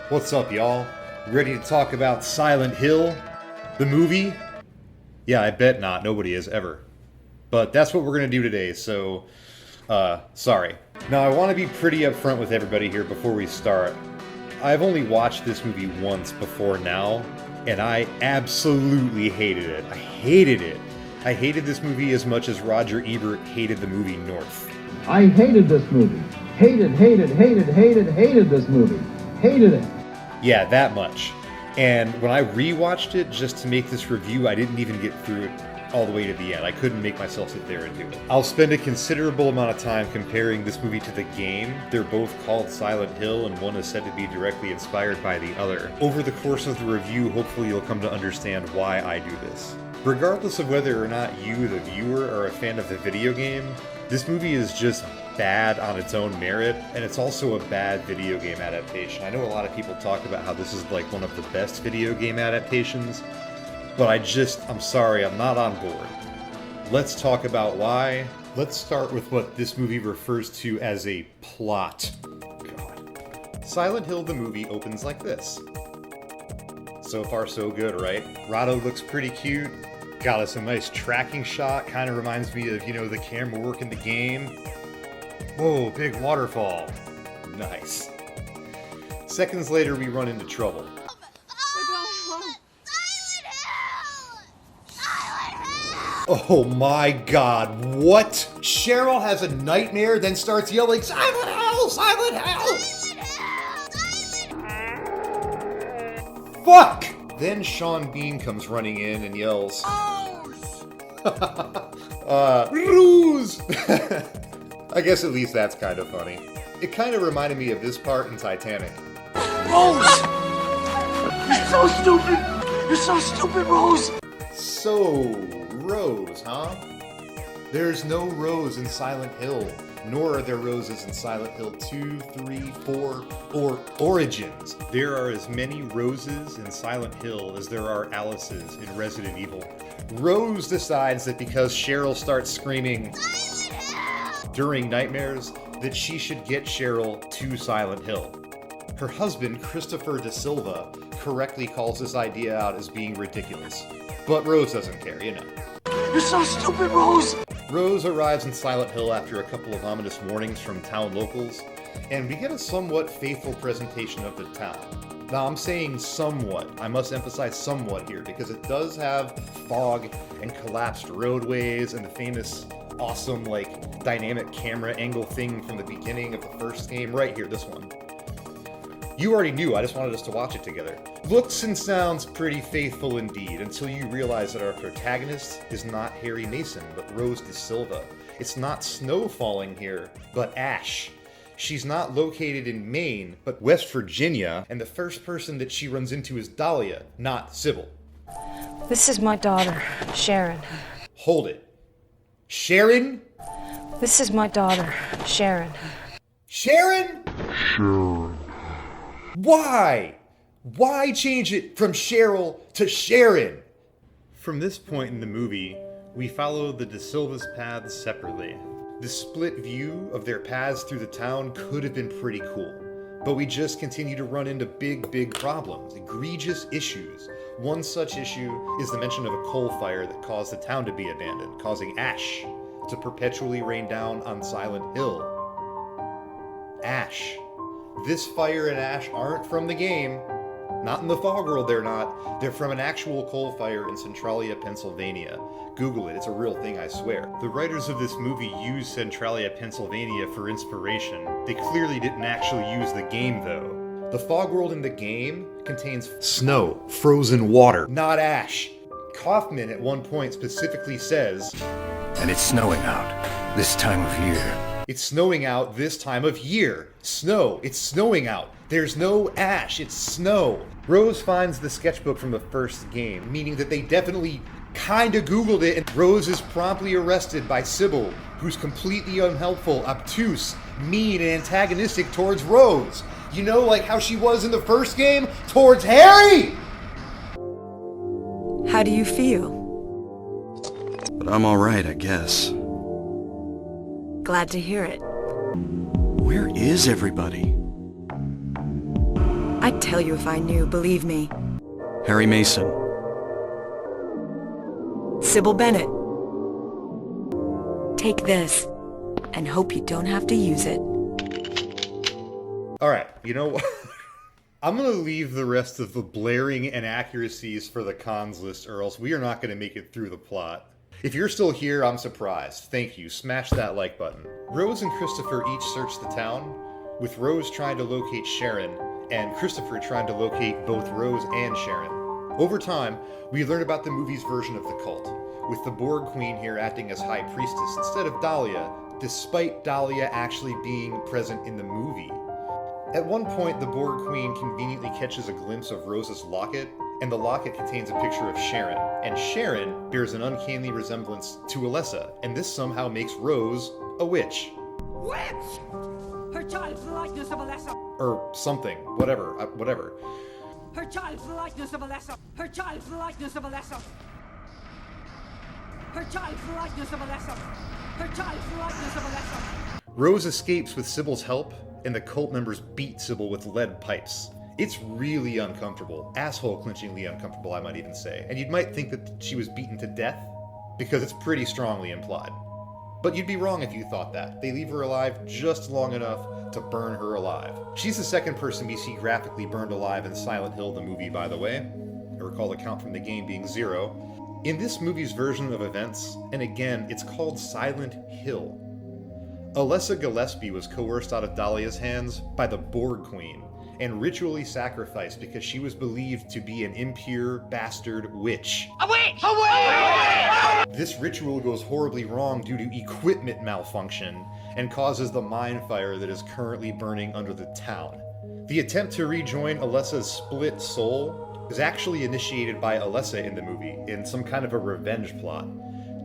What's up, y'all? Ready to talk about Silent Hill? The movie? Yeah, I bet not. Nobody is, ever. But that's what we're gonna do today, so... sorry. Now, I want to be pretty upfront with everybody here before we start. I've only watched this movie once before now, and I absolutely hated it. I hated it. I hated this movie as much as Roger Ebert hated the movie North. I hated this movie. Hated this movie. Hated it. Yeah, that much. And when I rewatched it just to make this review, I didn't even get through it all the way to the end. I couldn't make myself sit there and do it. I'll spend a considerable amount of time comparing this movie to the game. They're both called Silent Hill, and one is said to be directly inspired by the other. Over the course of the review, hopefully you'll come to understand why I do this. Regardless of whether or not you, the viewer, are a fan of the video game, this movie is just bad on its own merit, and it's also a bad video game adaptation. I know a lot of people talk about how this is like one of the best video game adaptations, but I'm sorry, I'm not on board. Let's talk about why. Let's start with what this movie refers to as a plot. God. Silent Hill the movie opens like this. So far so good, right? Rado looks pretty cute. Got us a nice tracking shot, kind of reminds me of, the camera work in the game. Whoa, big waterfall. Nice. Seconds later, we run into trouble. We're going home. Silent Hill! Silent Hill! Oh my god, what? Cheryl has a nightmare, then starts yelling, Silent Hill! Silent Hill! Silent Hill! Silent Hill! Fuck! Then Sean Bean comes running in and yells, Ruse! I guess at least that's kind of funny. It kind of reminded me of this part in Titanic. Rose! You're so stupid! You're so stupid, Rose! So, Rose, huh? There's no Rose in Silent Hill, nor are there roses in Silent Hill 2, 3, 4, or Origins. There are as many roses in Silent Hill as there are Alices in Resident Evil. Rose decides that because Cheryl starts screaming during nightmares, that she should get Cheryl to Silent Hill. Her husband, Christopher Da Silva, correctly calls this idea out as being ridiculous. But Rose doesn't care, You're so stupid, Rose! Rose arrives in Silent Hill after a couple of ominous warnings from town locals, and we get a somewhat faithful presentation of the town. Now, I'm saying somewhat. I must emphasize somewhat here, because it does have fog and collapsed roadways and the famous awesome, dynamic camera angle thing from the beginning of the first game. Right here, this one. You already knew, I just wanted us to watch it together. Looks and sounds pretty faithful indeed, until you realize that our protagonist is not Harry Mason, but Rose Da Silva. It's not snow falling here, but ash. She's not located in Maine, but West Virginia, and the first person that she runs into is Dahlia, not Sybil. This is my daughter, Sharon. Hold it. Sharon? This is my daughter, Sharon. Sharon? Sharon. Why? Why change it from Cheryl to Sharon? From this point in the movie, we follow the Da Silva's paths separately. The split view of their paths through the town could have been pretty cool, but we just continue to run into big problems, egregious issues. One such issue is the mention of a coal fire that caused the town to be abandoned, causing ash to perpetually rain down on Silent Hill. Ash. This fire and ash aren't from the game. Not in the Fog World, they're not. They're from an actual coal fire in Centralia, Pennsylvania. Google it, it's a real thing, I swear. The writers of this movie used Centralia, Pennsylvania for inspiration. They clearly didn't actually use the game, though. The Fog World in the game contains snow, frozen water, not ash. Kaufman at one point specifically says, And it's snowing out this time of year. It's snowing out this time of year. Snow. It's snowing out. There's no ash. It's snow. Rose finds the sketchbook from the first game, meaning that they definitely kinda Googled it, and Rose is promptly arrested by Sybil, who's completely unhelpful, obtuse, mean, and antagonistic towards Rose. Like how she was in the first game towards Harry! How do you feel? But I'm alright, I guess. Glad to hear it. Where is everybody? I'd tell you if I knew, believe me. Harry Mason. Sybil Bennett. Take this, and hope you don't have to use it. Alright, you know what? I'm gonna leave the rest of the blaring inaccuracies for the cons list, or else we are not gonna make it through the plot. If you're still here, I'm surprised. Thank you. Smash that like button. Rose and Christopher each search the town, with Rose trying to locate Sharon, and Christopher trying to locate both Rose and Sharon. Over time, we learn about the movie's version of the cult, with the Borg Queen here acting as High Priestess instead of Dahlia, despite Dahlia actually being present in the movie. At one point, the Borg Queen conveniently catches a glimpse of Rose's locket, and the locket contains a picture of Sharon, and Sharon bears an uncanny resemblance to Alessa, and this somehow makes Rose a witch. Witch! Her child's the likeness of Alessa. Or something. Whatever. Whatever. Her child's the likeness of Alessa. Her child's the likeness of Alessa. Her child's the likeness of Alessa. Her child's the likeness of Alessa. Rose escapes with Sybil's help, and the cult members beat Sybil with lead pipes. It's really uncomfortable. Asshole-clenchingly uncomfortable, I might even say. And you might think that she was beaten to death, because it's pretty strongly implied. But you'd be wrong if you thought that. They leave her alive just long enough to burn her alive. She's the second person we see graphically burned alive in Silent Hill, the movie, by the way. I recall the count from the game being 0. In this movie's version of events, and again, it's called Silent Hill, Alessa Gillespie was coerced out of Dahlia's hands by the Borg Queen, and ritually sacrificed because she was believed to be an impure bastard witch. A witch! A witch! This ritual goes horribly wrong due to equipment malfunction, and causes the mine fire that is currently burning under the town. The attempt to rejoin Alessa's split soul is actually initiated by Alessa in the movie, in some kind of a revenge plot.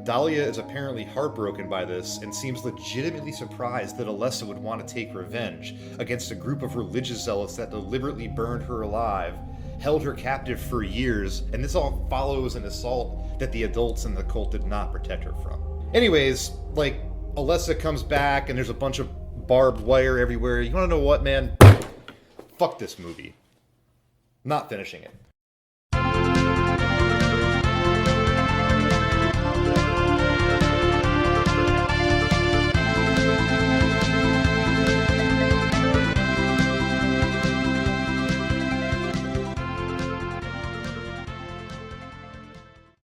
Dahlia is apparently heartbroken by this and seems legitimately surprised that Alessa would want to take revenge against a group of religious zealots that deliberately burned her alive, held her captive for years, and this all follows an assault that the adults in the cult did not protect her from. Anyways, Alessa comes back and there's a bunch of barbed wire everywhere. You wanna know what, man? Fuck this movie. Not finishing it.